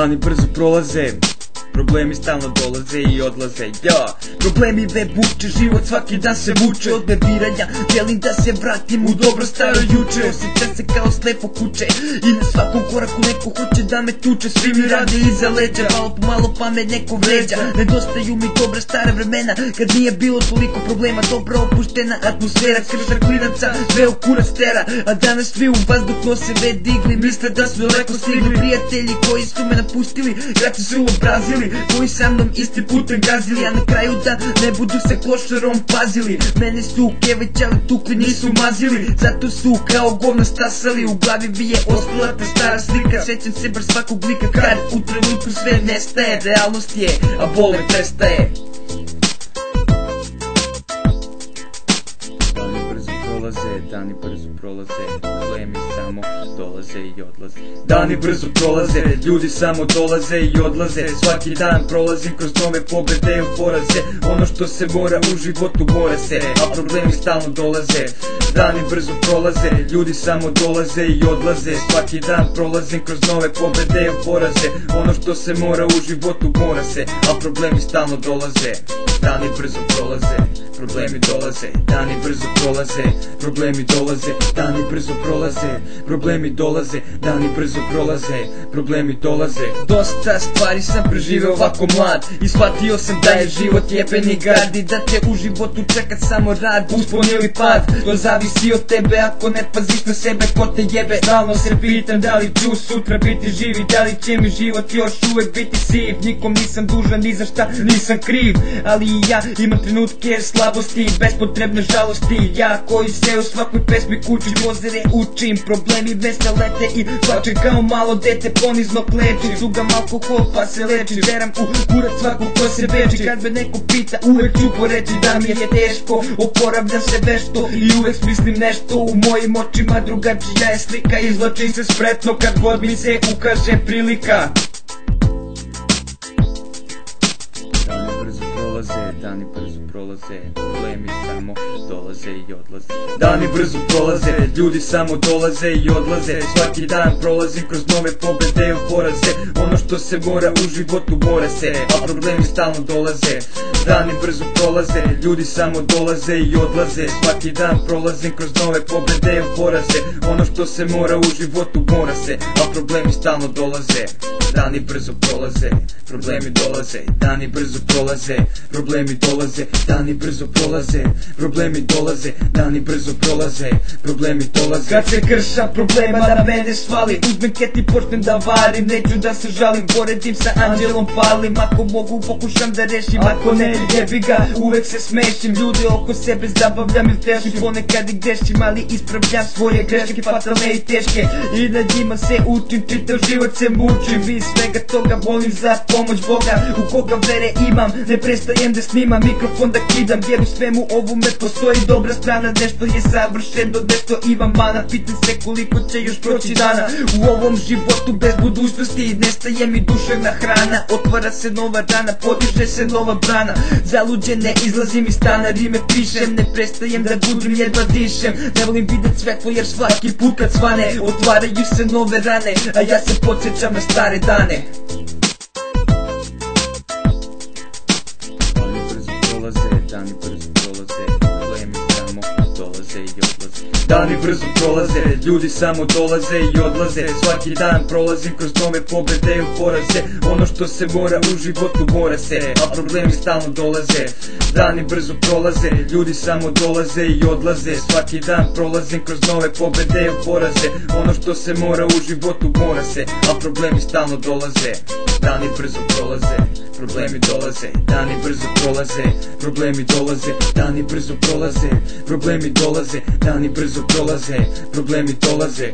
Dani brzo prolaze, problemi stalno dolaze i odlaze, problemi me buče, život svaki dan se vuče od nerviranja, želim da se vratim u dobro staro juče. Osjećam se kao slepo kuće i na svakom koraku neko hoće da me tuče. Svi mi rade iza leđa, malo po malo pa me neko vređa. Nedostaju mi dobra stara vremena, kad nije bilo toliko problema. Dobra opuštena atmosfera, kršar klinaca, sve u kurac tera. A danas svi u vazduh nose digli, misle da su daleko stigli. Prijatelji koji su me napustili, graci su obrazili, koji sa mnom isti putem gazili, a na kraju da ne budu se klošarom pazili. Mene su kevećali, tukli, nisu mazili, zato su kao govno stasali. U glavi mi je ostala ta stara slika, sećam se bar svakog lika, kad u trenutku sve nestaje. Realnost je, a bole prestaje. Dani brzo prolaze, problemi samo dolaze i odlaze. Dani brzo prolaze, ljudi samo dolaze i odlaze. Svaki dan prolazim kroz nove pobede i poraze. Ono što se mora u životu mora se, a problemi stalno dolaze. Dani brzo prolaze, ljudi samo dolaze i odlaze. Svaki dan prolazim kroz nove pobede i poraze. Ono što se mora u životu mora se, a problemi stalno dolaze. Dani brzo prolaze, problemi dolaze. Dani brzo prolaze, problemi dolaze. Dani brzo prolaze, problemi dolaze. Dani brzo prolaze, problemi dolaze. Dosta stvari sam preživeo ovako mlad i shvatio sam da je život jebeni gard i da će u životu čekat samo rad, uspon ili pad. To zavisi od tebe, ako ne paziš na sebe, ko te jebe. Stalno se pitam da li ću sutra biti živ i da li će mi život još uvek biti siv. Nikom nisam dužan, ni za šta nisam kriv, ali i ja imam trenutke slabosti i bespotrebne žalosti. Ja koji se u svakoj pesmi kuću pozere učim, problemi me se lete i plačem kao malo dete ponizno kleči. Cugam alkohol pa se lečim, žeram u kurac svakog ko se veči. Kad me neko pita uvek ću poreći da mi je teško, oporavljam se vešto i uvek smislim nešto. U mojim očima drugačija je slika, izvlačim se spretno kad god mi se ukaže prilika. Dani brzo prolaze, problemi samo dolaze i odlaze. Dani brzo prolaze, ljudi samo dolaze i odlaze. Svaki dan prolazim kroz nove pobede i poraze. Ono što se mora u životu mora se, a problemi stalno dolaze. Dani brzo prolaze, ljudi samo dolaze i odlaze. Svaki dan prolazim kroz nove pobede i poraze. Ono što se mora u životu mora se, a problemi stalno dolaze. Dani brzo prolaze, problemi dolaze. Dani brzo prolaze, problemi dolaze. Dani brzo prolaze, problemi dolaze. Dani brzo prolaze, problemi dolaze. Kad se krša problema na mene svali, uzmem ket i počnem da varim. Neću da se žalim, poredim sa anđelom palim. Ako mogu pokušam da rešim, ako ne jebi ga, uvek se smešim. Ljude oko sebe zabavljam i tešim, ponekad i grešim, ali ispravljam svoje greške fatalne i teške. I na njima se učim, čitav život se mučim. I svega toga molim za pomoć Boga, u koga vere imam. Ne prestajem da snimam, mikrofon da kidam, jer u svemu ovome postoji dobra strana. Nešto je savršeno, nešto imam mana. Pitam se koliko će još proći dana u ovom životu bez budućnosti. Nestaje mi duševna hrana, otvara se nova rana, podiže se nova brana. Zaluđen ne izlazim iz stana, rime pišem, ne prestajem da budrim, jedva dišem. Ne volim vidjet svetlo jer svaki put kad svane otvaraju se nove rane, a ja se podsjećam na stare dane. Dani brzo prolaze, problemi samo dolaze i odlaze. Dani brzo prolaze, ljudi samo dolaze i odlaze. Svaki dan prolazim kroz nove pobede i poraze. Ono što se mora u životu mora se, a problemi stalno dolaze. Dani brzo prolaze, ljudi samo dolaze i odlaze. Svaki dan prolazim kroz nove pobede i poraze. Ono što se mora u životu mora se, a problemi stalno dolaze. Dani brzo prolaze, problemi dolaze. Dani brzo prolaze, problemi dolaze. Dani brzo prolaze, problemi dolaze. Dani brzo prolaze, problemi dolaze.